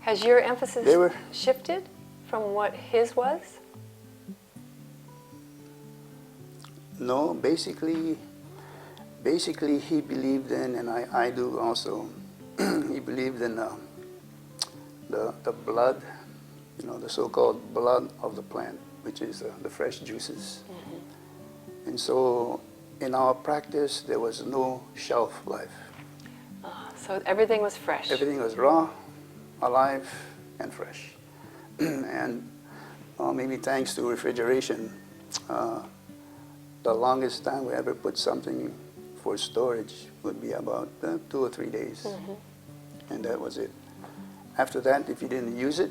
Has your emphasis shifted from what his was? No, basically he believed in, and I do also, he believed in the blood, you know, the so-called blood of the plant, which is the fresh juices. Mm-hmm. And so in our practice, there was no shelf life. So everything was fresh. Everything was raw, alive, and fresh. And maybe thanks to refrigeration, the longest time we ever put something for storage would be about 2 or 3 days. Mm-hmm. And that was it. After that, if you didn't use it,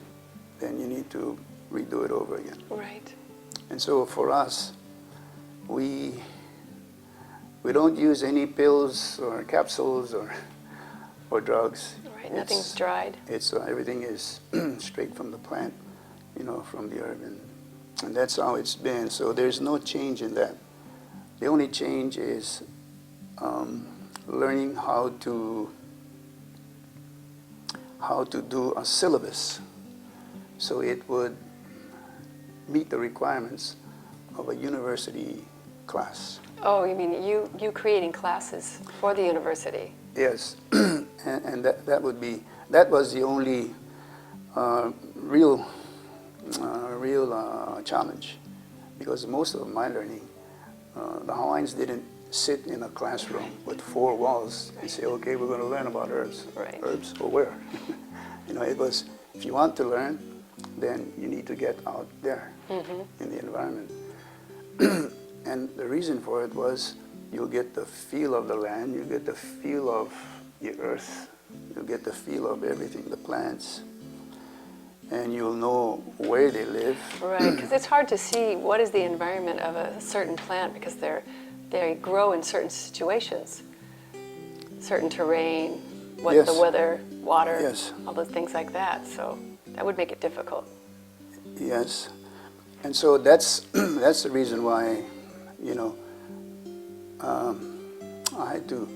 then you need to redo it over again. Right. And so for us, we don't use any pills or capsules or drugs. Right, nothing's dried. It's everything is straight from the plant, you know, from the herb, and that's how it's been. So there's no change in that. The only change is learning how to do a syllabus so it would meet the requirements of a university class. Oh, you mean you creating classes for the university? Yes, and that was the only real challenge, because most of my learning, the Hawaiians didn't sit in a classroom with 4 walls and say, okay, we're going to learn about herbs. Right. Herbs, or where? You know, it was, if you want to learn, then you need to get out there in the environment. And the reason for it was you'll get the feel of the land, you get the feel of the earth, you'll get the feel of everything, the plants, and you'll know where they live. Right, because it's hard to see what is the environment of a certain plant, because they grow in certain situations, certain terrain, what Yes. the weather, water, Yes. all those things like that. So that would make it difficult. Yes, and so that's the reason why, you know, I had to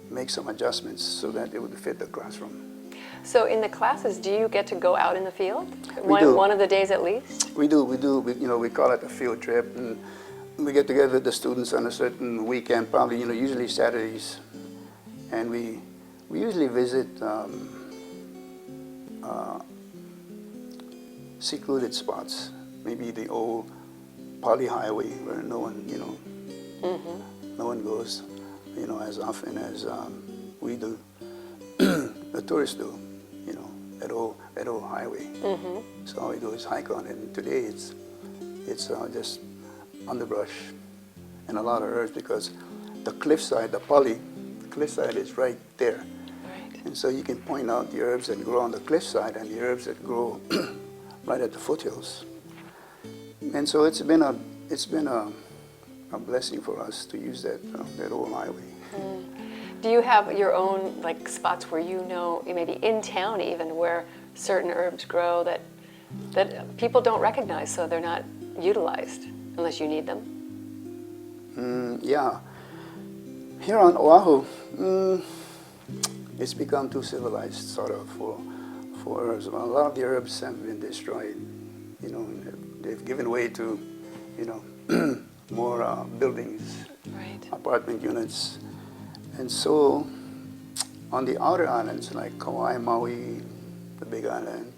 make some adjustments so that it would fit the classroom. So in the classes, do you get to go out in the field? We do. One of the days at least? We do. You know, we call it a field trip, and we get together with the students on a certain weekend, probably, you know, usually Saturdays, and we usually visit secluded spots, maybe the old poly highway where no one, you know, no one goes, you know, as often as we do, the tourists do, you know, that old highway. So all we do is hike on it. And today it's just underbrush and a lot of herbs, because the cliffside, the cliffside is right there. Right. And so you can point out the herbs that grow on the cliffside and the herbs that grow right at the foothills. And so it's been a blessing for us to use that old highway. Do you have your own like spots where you know, maybe in town even, where certain herbs grow that people don't recognize, so they're not utilized unless you need them? Yeah. Here on Oahu, it's become too civilized, sort of, for herbs. A lot of the herbs have been destroyed. You know, they've given way to, you know, more buildings, Right. apartment units. And so on the outer islands like Kauai, Maui, the Big Island,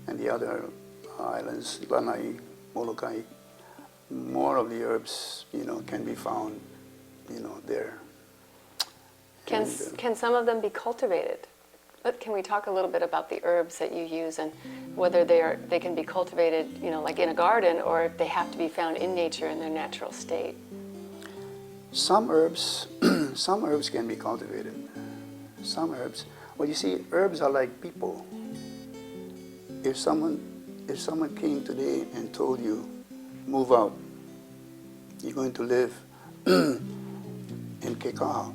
and the other islands, Lanai, Molokai, more of the herbs, you know, can be found, you know, there. Can some of them be cultivated? Can we talk a little bit about the herbs that you use and whether they can be cultivated, you know, like in a garden, or if they have to be found in nature in their natural state? Some herbs can be cultivated. Some herbs, well, you see, herbs are like people. If someone came today and told you, move out, you're going to live in Kekaha,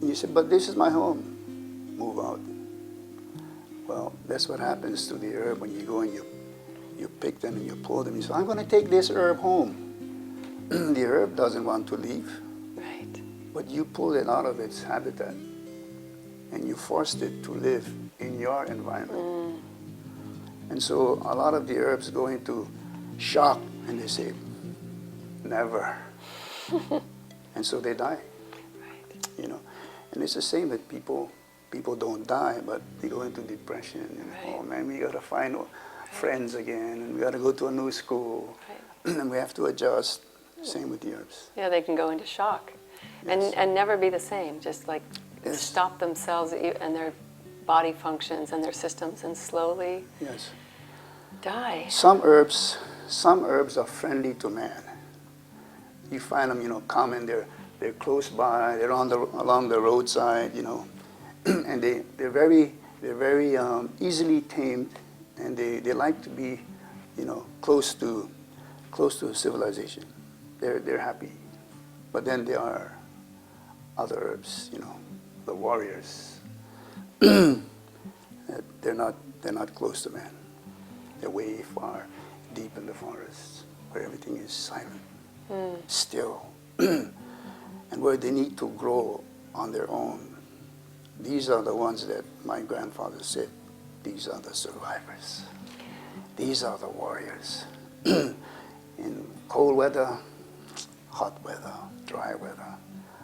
and you said, but this is my home, move out. Well, that's what happens to the herb when you go and you pick them and you pull them. You say, I'm going to take this herb home. The herb doesn't want to leave. Right. But you pulled it out of its habitat and you forced it to live in your environment. And so a lot of the herbs go into shock and they say, never. And so they die, you know. And it's the same with people. People don't die, but they go into depression. And, oh man, we got to find friends again, and we got to go to a new school, and we have to adjust. Same with the herbs. Yeah, they can go into shock, Yes. and never be the same. Just like Yes. stop themselves and their body functions and their systems, and slowly Yes. die. Some herbs are friendly to man. You find them, you know, common. They're close by. They're along the roadside, you know, and they're very easily tamed, and they like to be, you know, close to civilization. They're happy. But then there are other herbs, you know, the warriors. They're not close to man. They're way far deep in the forests where everything is silent, still, and where they need to grow on their own. These are the ones that my grandfather said, these are the survivors. These are the warriors. In cold weather, hot weather, dry weather,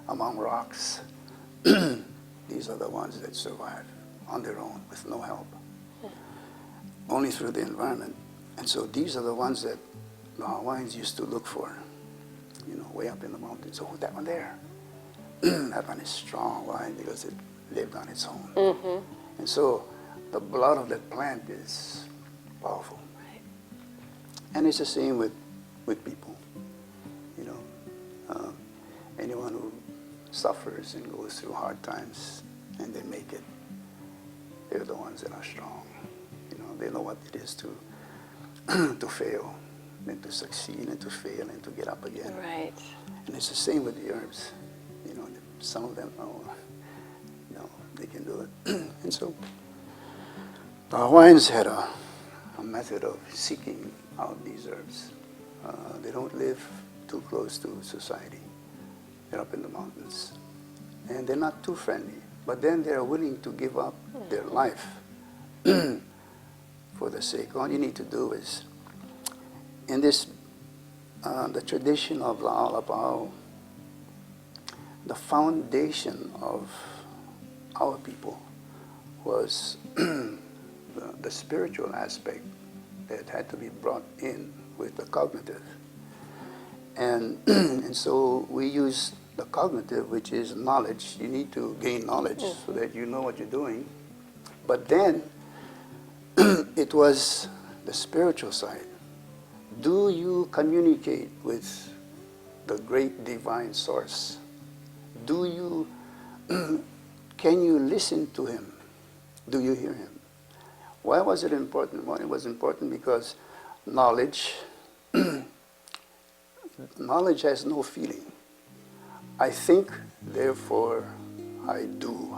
among rocks, these are the ones that survive on their own with no help, only through the environment. And so these are the ones that the Hawaiians used to look for, you know, way up in the mountains. Oh, that one there, that one is strong. Why? Because it lived on its own. And so the blood of that plant is powerful. And it's the same with people, you know. Anyone who suffers and goes through hard times and they make it, they're the ones that are strong. You know, they know what it is to to fail, and to succeed, and to fail, and to get up again. Right. And it's the same with the herbs. You know, some of them, oh, no, they can do it. And so the Hawaiians had a method of seeking out these herbs. They don't live too close to society. They're up in the mountains. And they're not too friendly, but then they're willing to give up their life for the sake. All you need to do is, in this, the tradition of La'au Lapa'au, the foundation of our people was the spiritual aspect that had to be brought in with the cognitive. And, and so we use the cognitive, which is knowledge. You need to gain knowledge so that you know what you're doing. But then it was the spiritual side. Do you communicate with the great divine source? Do you, can you listen to him? Do you hear him? Why was it important? Well, it was important because knowledge, knowledge has no feeling. I think, therefore I do.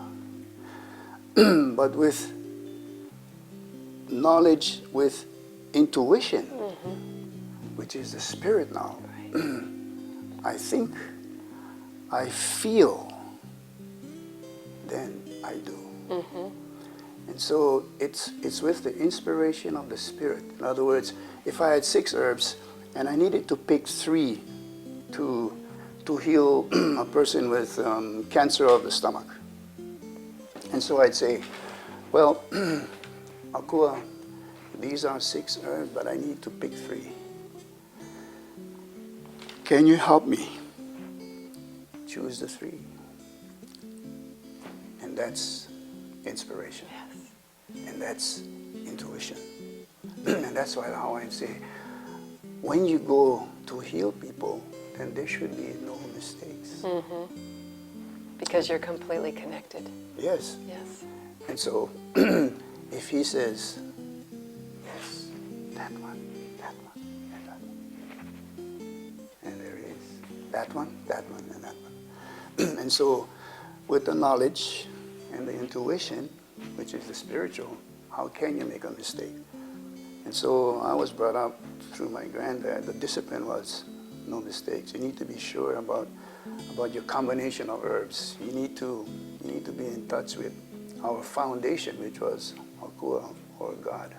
But with knowledge, with intuition, which is the spirit now, I think, I feel, then I do. And so it's with the inspiration of the spirit. In other words, if I had 6 herbs and I needed to pick 3 to heal a person with cancer of the stomach. And so I'd say, well, Akua, these are 6 herbs, but I need to pick 3. Can you help me choose the 3? And that's inspiration. Yes. And that's intuition. And that's why the Hawaiians say, when you go to heal people, then there should be no mistakes. Because you're completely connected. Yes. Yes. And so, if he says, yes, that one, and that one, and there is that one, and that one. And so, with the knowledge and the intuition, which is the spiritual, how can you make a mistake? And so I was brought up through my granddad. The discipline was no mistakes. You need to be sure about your combination of herbs. You need to be in touch with our foundation, which was Akua, or God.